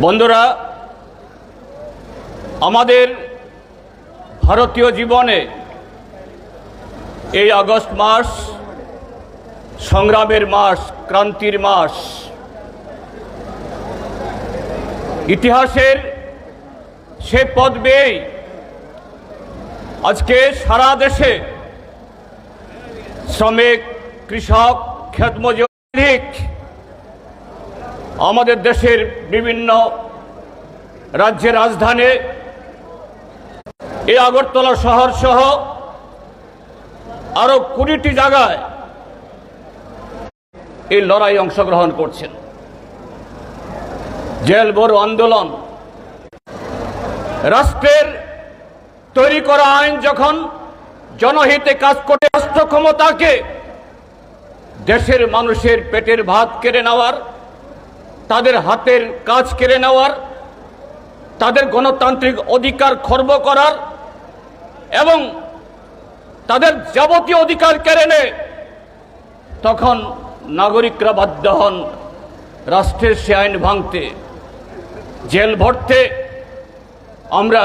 বন্ধুরা, আমাদের ভারতীয় জীবনে এই আগস্ট মাস সংগ্রামের মাস, ক্রান্তির মাস। ইতিহাসের সে পথ বেয়েই আজকে সারা দেশে শ্রমিক, কৃষক, ক্ষেতমজুর, আমাদের দেশের বিভিন্ন রাজ্যের রাজধানী এই আগরতলা শহর সহ আরো 20টি জায়গায় এই লড়াই অংশগ্রহণ করছেন। জেল ভরো আন্দোলন, রাষ্ট্রের তৈরি করা আইন যখন জনহিতে কাজ করে রাষ্ট্র ক্ষমতাকে দেশের মানুষের পেটের ভাত কেড়ে নেওয়ার, তাদের হাতের কাজ কেড়ে নেওয়ার, তাদের গণতান্ত্রিক অধিকার খর্ব করার এবং তাদের যাবতীয় অধিকার কেড়ে নেয়, তখন নাগরিকরা বাধ্য হন রাষ্ট্রের সে আইন ভাঙতে, জেল ভরতে। আমরা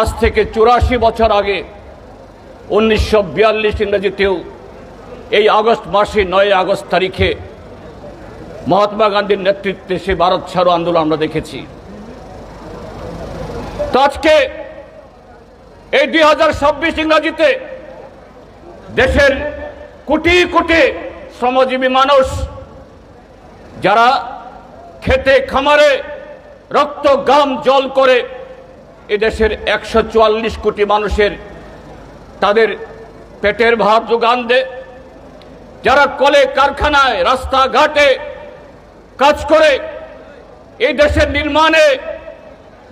আজ থেকে 84 বছর আগে 1942 ইংরেজিতেও এই আগস্ট মাসে 9 আগস্ট তারিখে মহাত্মা গান্ধীর নেতৃত্বে সে ভারত ছাড়ো আন্দোলন আমরা দেখেছি। তো আজকে এই 2026 ইংরেজিতে দেশের কোটি কোটি শ্রমজীবী মানুষ যারা খেতে খামারে রক্ত ঘাম জল করে এদেশের 144 কোটি মানুষের তাদের পেটের ভাত যোগান দেয়, যারা কলে কারখানায় রাস্তাঘাটে কাজ করে এই দেশের নির্মাণে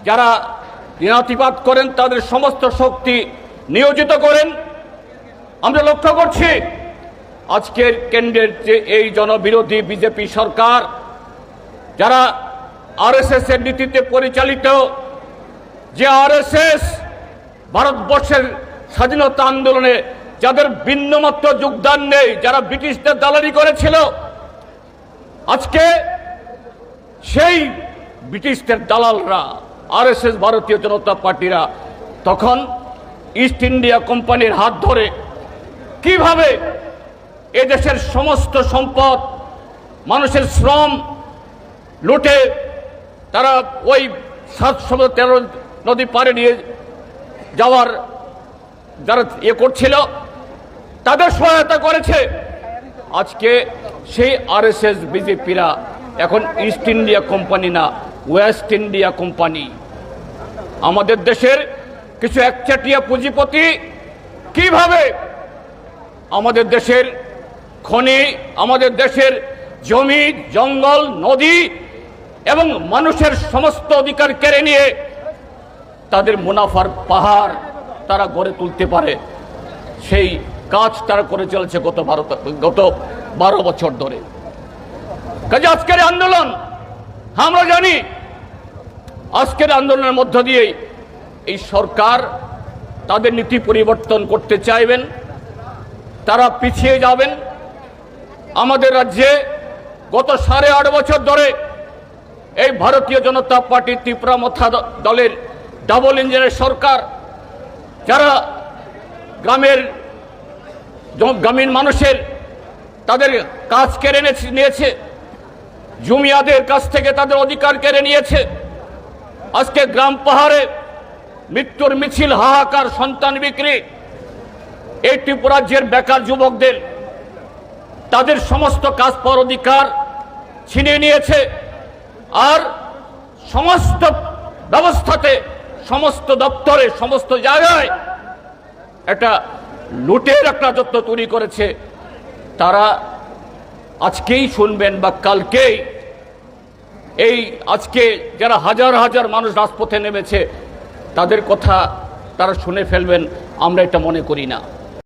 যারা দিনাতিপাত করেন, তাদের সমস্ত শক্তি নিয়োজিত করেন। আমরা লক্ষ্য করছি আজকের কেন্দ্রের যে এই জনবিরোধী বিজেপি সরকার, যারা আরএসএস এর নীতিতে পরিচালিত, যে আরএসএস ভারতবর্ষের স্বাধীনতা আন্দোলনে যাদের বিন্দুমাত্র যোগদান নেই, যারা ব্রিটিশদের দালালি করেছিল, আজকে সেই ব্রিটিশদের দালালরা আরএসএস ভারতীয় জনতা পার্টিরা তখন ইস্ট ইন্ডিয়া কোম্পানির হাত ধরে কিভাবে এদেশের সমস্ত সম্পদ, মানুষের শ্রম লুটে তারা ওই 713 নদী পাড়ে নিয়ে যাওয়ার যারা করছিল তাদের সহায়তা করেছে। আজকে সেই আরএসএস বিজেপিরা এখন ইস্ট ইন্ডিয়া কোম্পানি না, ওয়েস্ট ইন্ডিয়া কোম্পানি। আমাদের দেশের কিছু একচাটিয়া পুঁজিপতি কিভাবে আমাদের দেশের খনি, আমাদের দেশের জমি, জঙ্গল, নদী এবং মানুষের সমস্ত অধিকার কেড়ে নিয়ে তাদের মুনাফার পাহাড় তারা গড়ে তুলতে পারে, সেই কাজ তারা করে চলেছে গত 12 বছর ধরে। কাজে আজকের আন্দোলন, আমরা জানি আজকের আন্দোলনের মধ্য দিয়ে এই সরকার তাদের নীতি পরিবর্তন করতে চাইবেন, তারা পিছিয়ে যাবেন। আমাদের রাজ্যে গত 8.5 বছর ধরে এই ভারতীয় জনতা পার্টি তীব্রমথা দলের ডাবল ইঞ্জিনের সরকার, যারা গ্রামীণ মানুষের তাদের কাজ কেড়ে নিয়েছে, জমিয়াদের কাছ থেকে তাদের অধিকার কেড়ে নিয়েছে। আজকে গ্রাম পাহাড়ে মৃত্যুর মিছিল, হাহাকার, সন্তান বিক্রি, এই ত্রিপুরাজ্যের বেকার যুবকদের তাদের সমস্ত কাজ পাওয়ার অধিকার ছিনিয়ে নিয়েছে। আর সমস্ত ব্যবস্থাতে, সমস্ত দপ্তরে, সমস্ত জায়গায় একটা লুটের একটা রাজত্ব তৈরি করেছে। তারা আজকেই শুনবেন বা কালকেই এই আজকে যারা হাজার হাজার মানুষ রাজপথে নেমেছে তাদের কথা তারা শুনে ফেলবেন, আমরা এটা মনে করি না।